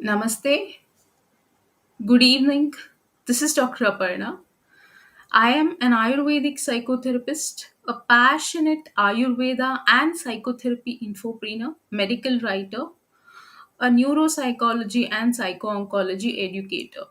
Namaste. Good evening. This is Dr. Aparna. I am an Ayurvedic psychotherapist, a passionate Ayurveda and psychotherapy infopreneur, medical writer, a neuropsychology and psycho-oncology educator.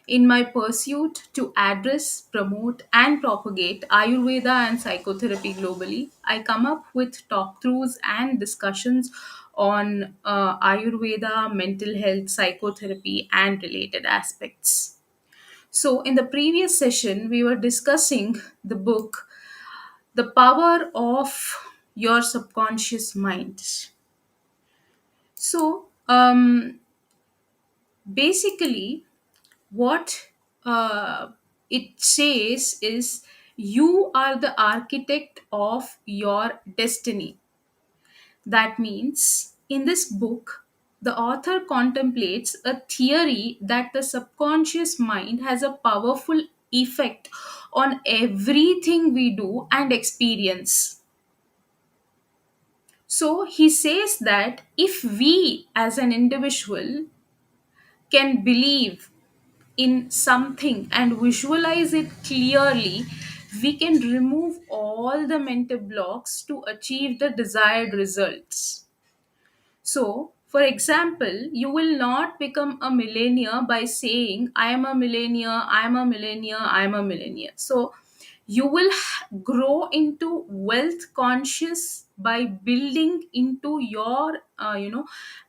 In my pursuit to address, promote, and propagate Ayurveda and psychotherapy globally, I come up with talk throughs and discussions on Ayurveda, mental health, psychotherapy, and related aspects. So, in the previous session, we were discussing the book, The Power of Your Subconscious Mind. Basically, what it says is you are the architect of your destiny. That means in this book the author contemplates a theory that the subconscious mind has a powerful effect on everything we do and experience. So he says that if we as an individual can believe in something and visualize it clearly, we can remove all the mental blocks to achieve the desired results. So, for example, you will not become a millionaire by saying, I am a millionaire, I am a millionaire, I am a millionaire. So, you will grow into wealth conscious by building into your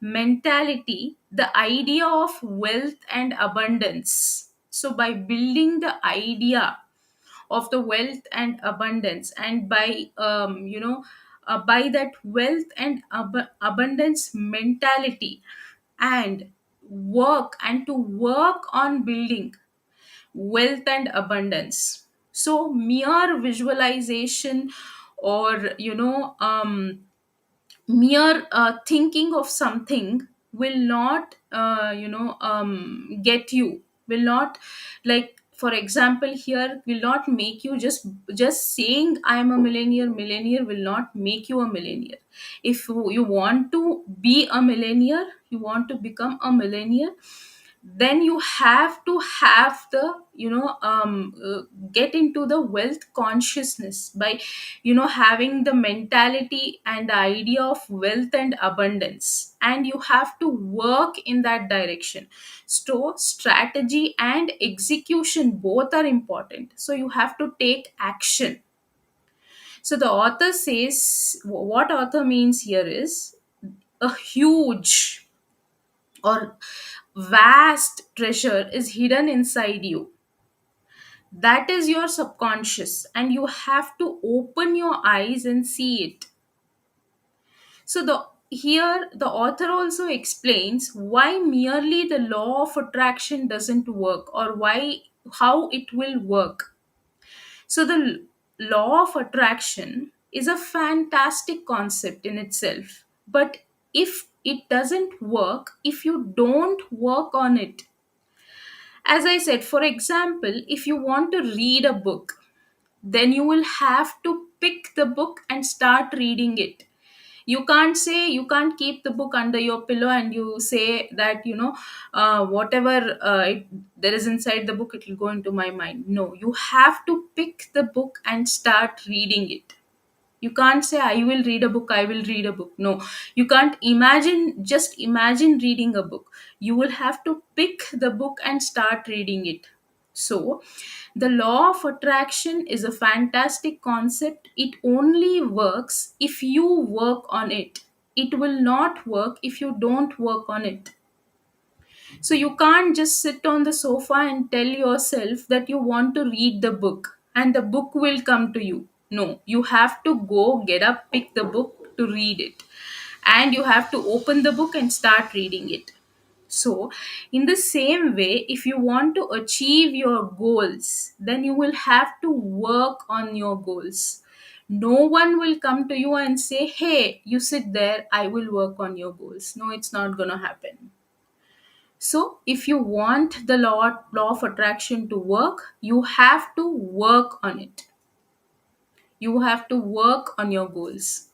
mentality the idea of wealth and abundance. So by building the idea of the wealth and abundance, and by that wealth and abundance mentality, and to work on building wealth and abundance. So mere visualization or mere thinking of something will not get you, will not, like, for example, here, will not make you just saying I am a millionaire will not make you a millionaire. If you want to be a millionaire, you want to become a millionaire, then you have to have the get into the wealth consciousness by having the mentality and the idea of wealth and abundance, and you have to work in that direction. So strategy and execution both are important, so you have to take action. So the author says, what author means here is a huge or vast treasure is hidden inside you. That is your subconscious, and you have to open your eyes and see it. So the author also explains why merely the law of attraction doesn't work, or why how it will work. So the law of attraction is a fantastic concept in itself, but if it doesn't work, if you don't work on it, as I said, for example, if you want to read a book, then you will have to pick the book and start reading it. You can't keep the book under your pillow and you say that whatever there is inside the book, it will go into my mind. No, you have to pick the book and start reading it. You can't say I will read a book, I will read a book. No, you can't imagine reading a book. You will have to pick the book and start reading it. So the law of attraction is a fantastic concept. It only works if you work on it. It will not work if you don't work on it. So you can't just sit on the sofa and tell yourself that you want to read the book and the book will come to you. No, you have to go, get up, pick the book to read it. And you have to open the book and start reading it. So, in the same way, if you want to achieve your goals, then you will have to work on your goals. No one will come to you and say, hey, you sit there, I will work on your goals. No, it's not going to happen. So, if you want the law of attraction to work, you have to work on it. You have to work on your goals.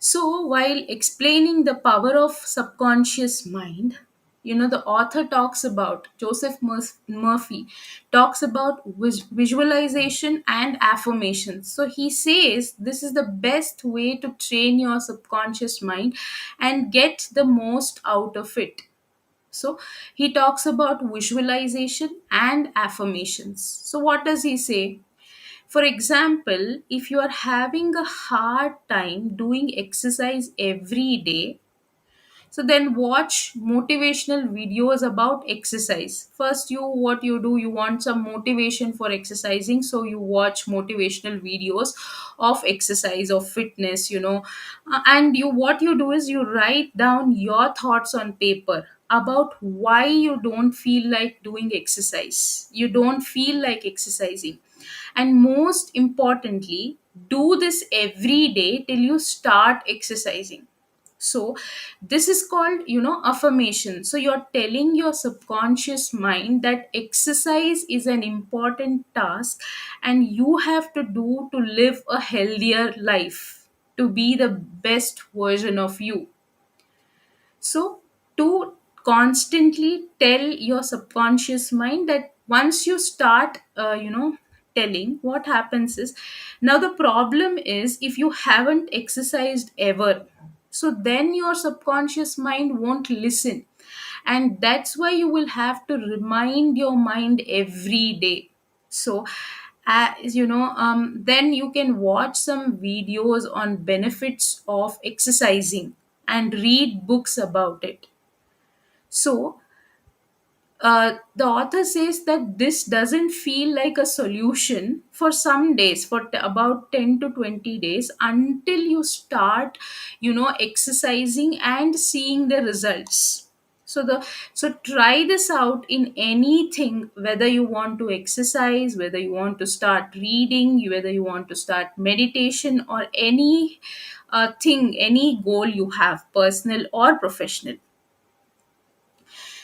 So, while explaining the power of subconscious mind, the author talks about, Murphy talks about visualization and affirmations. So, he says this is the best way to train your subconscious mind and get the most out of it. So, he talks about visualization and affirmations. So, what does he say? For example, if you are having a hard time doing exercise every day, so then watch motivational videos about exercise. First, what you do, you want some motivation for exercising, so you watch motivational videos of exercise, of fitness, and you what you do is you write down your thoughts on paper about why you don't feel like doing exercise. You don't feel like exercising. And most importantly, do this every day till you start exercising. So this is called, affirmation. So you're telling your subconscious mind that exercise is an important task and you have to do to live a healthier life, to be the best version of you. So, to constantly tell your subconscious mind that once you start, telling, what happens is, now the problem is if you haven't exercised ever, so then your subconscious mind won't listen. And that's why you will have to remind your mind every day. So, then you can watch some videos on benefits of exercising and read books about it. So, the author says that this doesn't feel like a solution for some days, for about 10 to 20 days, until you start, exercising and seeing the results. So try this out in anything, whether you want to exercise, whether you want to start reading, whether you want to start meditation, or any thing, any goal you have, personal or professional.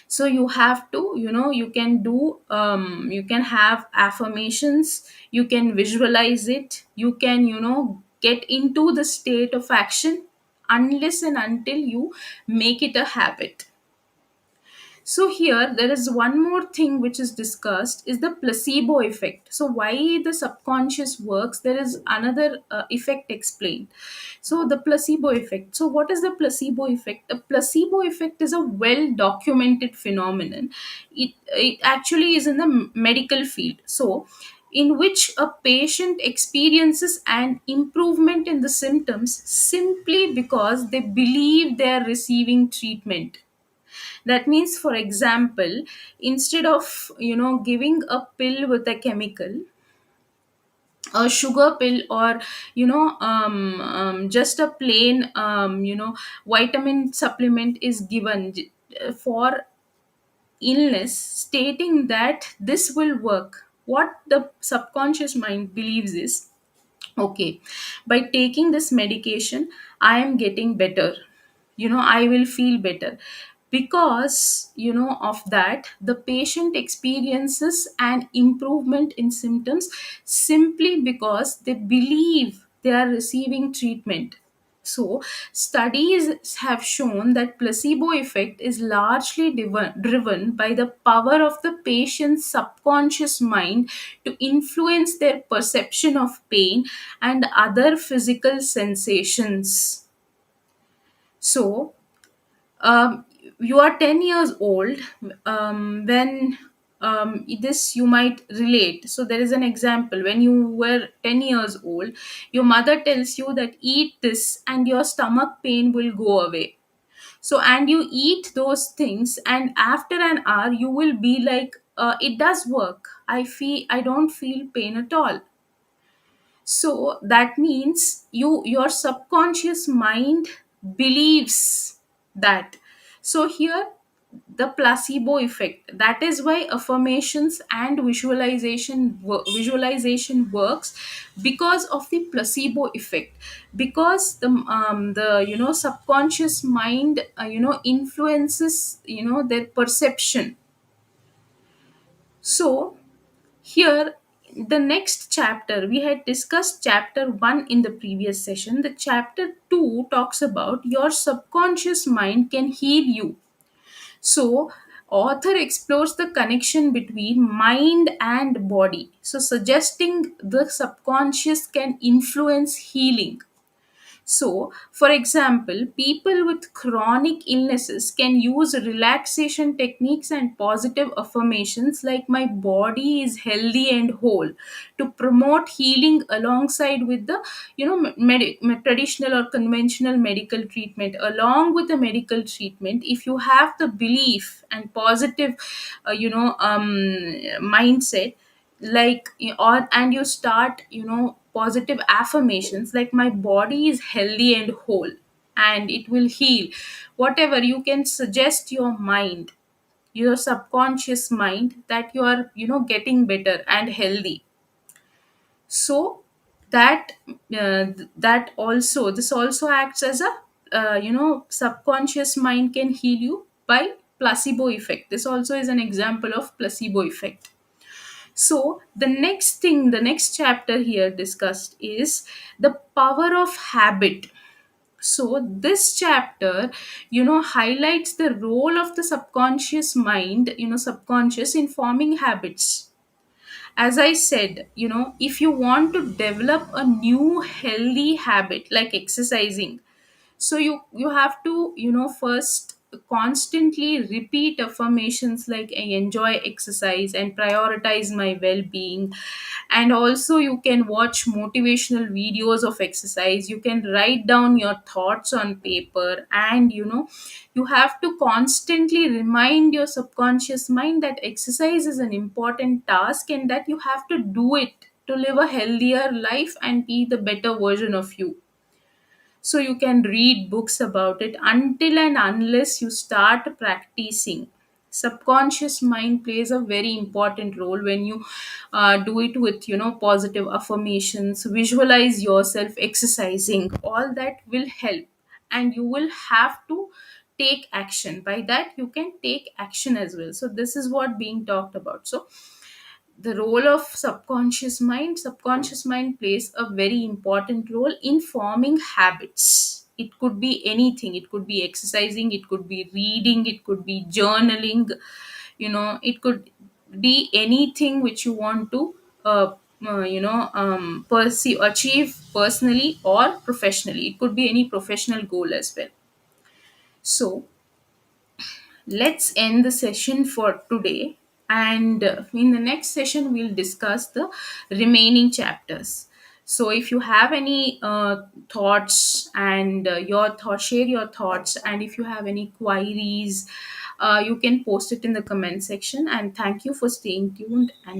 So you have to, you can do, you can have affirmations, you can visualize it, you can, get into the state of action, unless and until you make it a habit. So here there is one more thing which is discussed, is the placebo effect. So why the subconscious works, there is another effect explained. So the placebo effect. So what is the placebo effect? The placebo effect is a well documented phenomenon. It actually is in the medical field. So in which a patient experiences an improvement in the symptoms simply because they believe they are receiving treatment. That means, for example, instead of, giving a pill with a chemical, a sugar pill, or just a plain, vitamin supplement is given for illness, stating that this will work. What the subconscious mind believes is, okay, by taking this medication I am getting better, I will feel better. Because, of that, the patient experiences an improvement in symptoms simply because they believe they are receiving treatment. So, studies have shown that placebo effect is largely driven by the power of the patient's subconscious mind to influence their perception of pain and other physical sensations. So, um, you are 10 years old, when this you might relate. So there is an example: when you were 10 years old, your mother tells you that eat this and your stomach pain will go away. So, and you eat those things, and after an hour you will be like, it does work, I don't feel pain at all. So that means your subconscious mind believes that. So here, the placebo effect, that is why affirmations and visualization works, because of the placebo effect. Because the subconscious mind, influences, their perception. So here, the next chapter, we had discussed chapter 1 in the previous session. The chapter 2 talks about your subconscious mind can heal you. So author explores the connection between mind and body, so suggesting the subconscious can influence healing. So, for example, people with chronic illnesses can use relaxation techniques and positive affirmations like my body is healthy and whole to promote healing alongside with the traditional or conventional medical treatment. Along with the medical treatment, if you have the belief and positive mindset, like or and you start positive affirmations like my body is healthy and whole and it will heal, whatever, you can suggest your mind, your subconscious mind, that you are getting better and healthy. So that that also, this also acts as a subconscious mind can heal you by placebo effect. This also is an example of placebo effect. So the next chapter here discussed is the power of habit. So this chapter, highlights the role of the subconscious mind, subconscious in forming habits. As I said, if you want to develop a new healthy habit like exercising, so you have to first constantly repeat affirmations like I enjoy exercise and prioritize my well-being. And also you can watch motivational videos of exercise, you can write down your thoughts on paper, and you have to constantly remind your subconscious mind that exercise is an important task and that you have to do it to live a healthier life and be the better version of you. So you can read books about it until and unless you start practicing. Subconscious mind plays a very important role when you do it with positive affirmations, visualize yourself exercising, all that will help. And you will have to take action. By that you can take action as well. So this is what being talked about. So the role of subconscious mind plays a very important role in forming habits. It could be anything, it could be exercising, it could be reading, it could be journaling, it could be anything which you want to pursue, achieve personally or professionally. It could be any professional goal as well. So let's end the session for today, and in the next session we'll discuss the remaining chapters. So if you have any thoughts and your thoughts, share your thoughts, and if you have any queries, you can post it in the comment section. And thank you for staying tuned. And